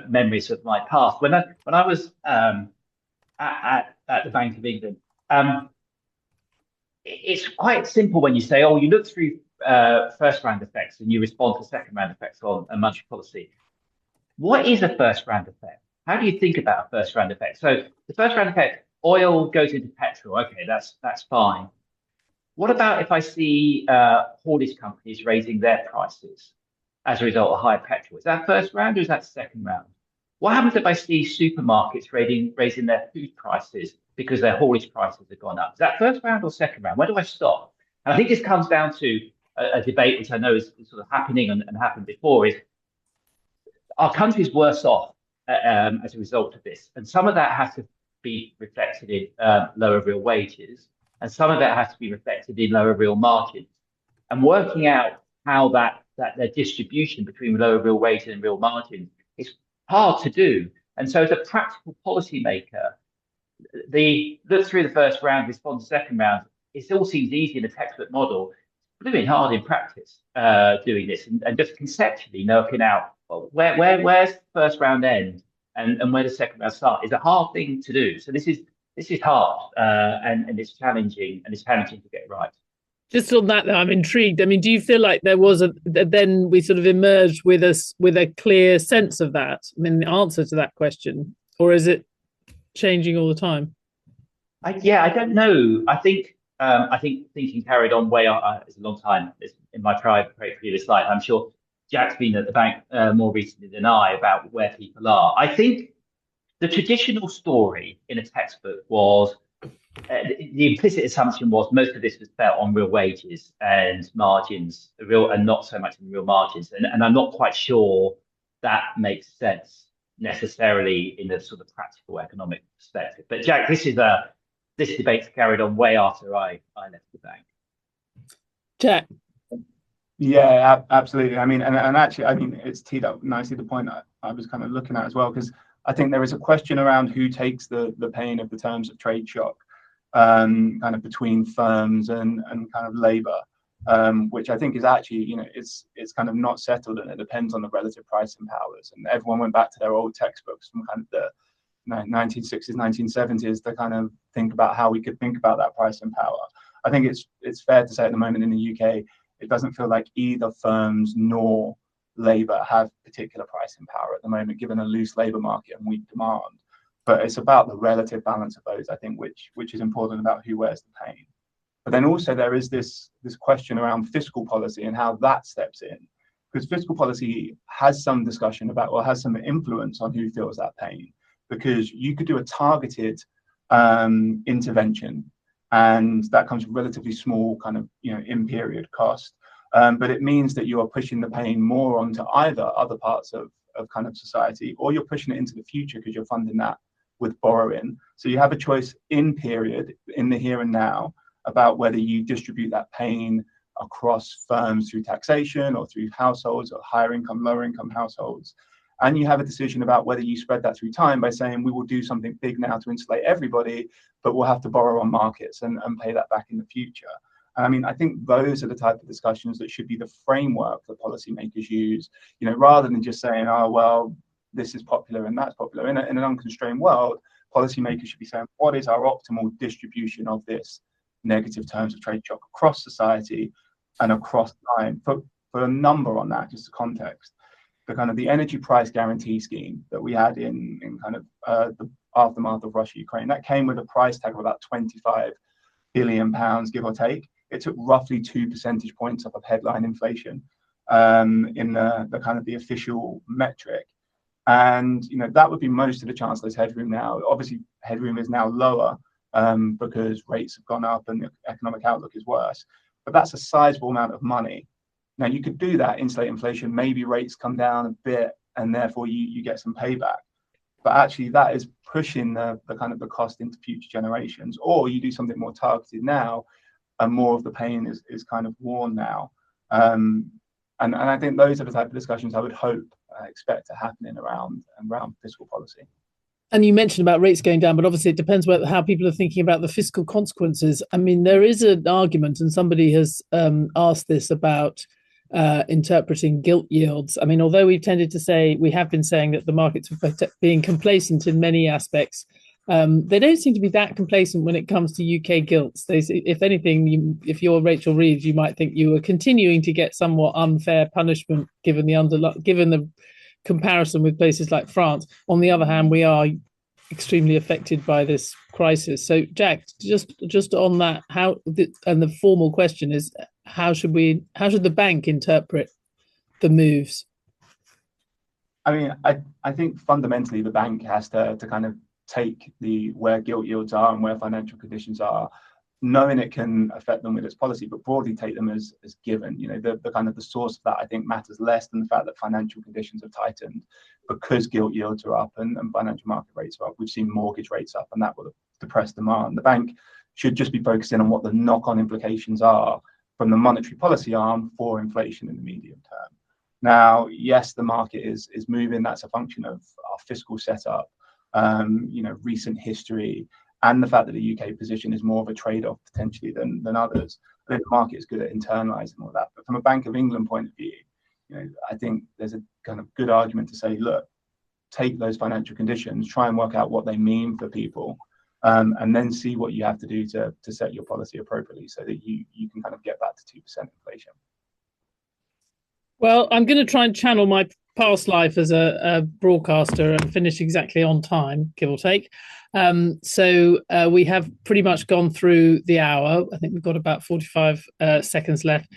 memories of my past. When I was at the Bank of England, it's quite simple when you say, oh, you look through first round effects and you respond to second round effects on a monetary policy. What is a first round effect? How do you think about a first round effect? So the first round effect, oil goes into petrol. Okay, that's fine. What about if I see haulage companies raising their prices as a result of higher petrol? Is that first round or is that second round? What happens if I see supermarkets raising their food prices because their haulage prices have gone up? Is that first round or second round? Where do I stop? And I think this comes down to a debate which I know is sort of happening and happened before, is our country's worse off as a result of this. And some of that has to be reflected in lower real wages, and some of that has to be reflected in lower real margins. And working out how that distribution between lower real wages and real margins is hard to do. And so as a practical policymaker, the look through the first round, respond to the second round, it all seems easy in a textbook model. It's really hard in practice doing this and just conceptually working out, well, where's the first round end and where the second round start is a hard thing to do. So this is hard and it's challenging, and it's challenging to get right. Just on that, I'm intrigued. I mean, do you feel like there was then we sort of emerged with a clear sense of that? I mean, the answer to that question, or is it changing all the time? I don't know. I think thinking carried on way on. It's a long time. It's in my previous life. I'm sure Jack's been at the bank more recently than I about where people are. I think the traditional story in a textbook was the implicit assumption was most of this was felt on real wages and margins, and not so much in real margins. And I'm not quite sure that makes sense necessarily in a sort of practical economic perspective. But Jack, this debate's carried on way after I left the bank. Jack. Yeah, absolutely. I mean, and actually, I mean, it's teed up nicely the point I was kind of looking at as well, because I think there is a question around who takes the pain of the terms of trade shock, kind of between firms and kind of labour, which I think is actually, you know, it's kind of not settled, and it depends on the relative pricing powers. And everyone went back to their old textbooks from kind of the 1960s, 1970s to kind of think about how we could think about that pricing power. I think it's fair to say at the moment in the UK, it doesn't feel like either firms nor labour have particular pricing power at the moment, given a loose labour market and weak demand. But it's about the relative balance of those, I think, which is important about who wears the pain. But then also there is this question around fiscal policy and how that steps in, because fiscal policy has some discussion about, or has some influence on who feels that pain, because you could do a targeted intervention, and that comes with relatively small kind of, you know, in period cost. But it means that you are pushing the pain more onto either other parts of kind of society, or you're pushing it into the future because you're funding that with borrowing. So you have a choice in period, in the here and now, about whether you distribute that pain across firms through taxation or through households or higher income, lower income households. And you have a decision about whether you spread that through time by saying, we will do something big now to insulate everybody, but we'll have to borrow on markets and pay that back in the future. And I mean, I think those are the type of discussions that should be the framework that policymakers use, you know, rather than just saying, oh, well, this is popular and that's popular. In an unconstrained world, policymakers should be saying, what is our optimal distribution of this negative terms of trade shock across society and across time? For a number on that, just a context, the kind of the energy price guarantee scheme that we had in kind of the aftermath of Russia-Ukraine, that came with a price tag of about £25 billion, give or take. It took roughly 2 percentage points off of headline inflation in the kind of the official metric. And, you know, that would be most of the Chancellor's headroom now. Obviously, headroom is now lower because rates have gone up and the economic outlook is worse. But that's a sizable amount of money. Now, you could do that, insulate inflation, maybe rates come down a bit, and therefore you get some payback. But actually, that is pushing the kind of the cost into future generations. Or you do something more targeted now, and more of the pain is kind of worn now. And I think those are the type of discussions I would hope, expect to happen around fiscal policy. And you mentioned about rates going down, but obviously it depends how people are thinking about the fiscal consequences. I mean, there is an argument, and somebody has asked this about interpreting gilt yields. I mean, although we have been saying that the markets are being complacent in many aspects, they don't seem to be that complacent when it comes to UK gilts. If anything, if you're Rachel Reeves, you might think you are continuing to get somewhat unfair punishment given the comparison with places like France. On the other hand, we are extremely affected by this crisis. So, Jack, just on that, and the formal question is, how should the bank interpret the moves? I mean, I think fundamentally the bank has to kind of take where gilt yields are and where financial conditions are, knowing it can affect them with its policy, but broadly take them as given. You know, the kind of the source of that, I think, matters less than the fact that financial conditions have tightened because gilt yields are up and financial market rates are up. We've seen mortgage rates up, and that will depress demand. The bank should just be focusing on what the knock-on implications are from the monetary policy arm for inflation in the medium term. Now, yes, the market is moving. That's a function of our fiscal setup, you know, recent history, and the fact that the UK position is more of a trade-off potentially than others. I think the market is good at internalising all that. But from a Bank of England point of view, you know, I think there's a kind of good argument to say, look, take those financial conditions, try and work out what they mean for people, and then see what you have to do to set your policy appropriately so that you can kind of get back to 2% inflation. Well, I'm going to try and channel my past life as a broadcaster and finish exactly on time, give or take. So we have pretty much gone through the hour. I think we've got about 45 seconds left.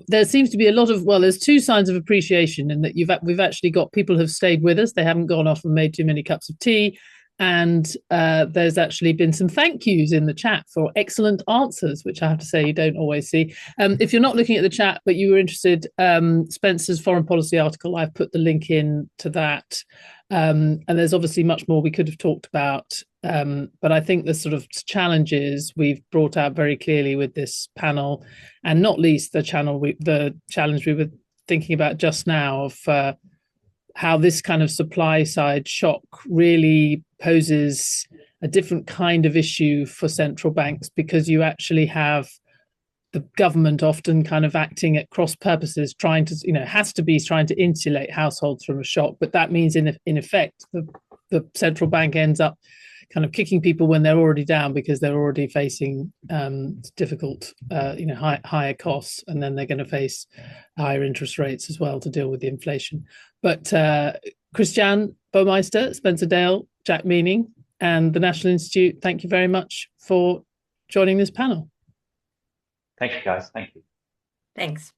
There seems to be a lot of, there's two signs of appreciation in that we've actually got people who've stayed with us. They haven't gone off and made too many cups of tea. And there's actually been some thank yous in the chat for excellent answers, which I have to say you don't always see. If you're not looking at the chat, but you were interested, Spencer's foreign policy article, I've put the link in to that. And there's obviously much more we could have talked about. But I think the sort of challenges we've brought out very clearly with this panel, and not least the challenge we were thinking about just now of how this kind of supply side shock really poses a different kind of issue for central banks, because you actually have the government often kind of acting at cross purposes, trying to, has to be trying to insulate households from a shock. But that means in effect, the central bank ends up kind of kicking people when they're already down, because they're already facing difficult, higher costs, and then they're going to face higher interest rates as well to deal with the inflation. But Christiane, Baumeister, Spencer Dale, Jack Meaning, and the National Institute, thank you very much for joining this panel. Thank you, guys. Thank you. Thanks.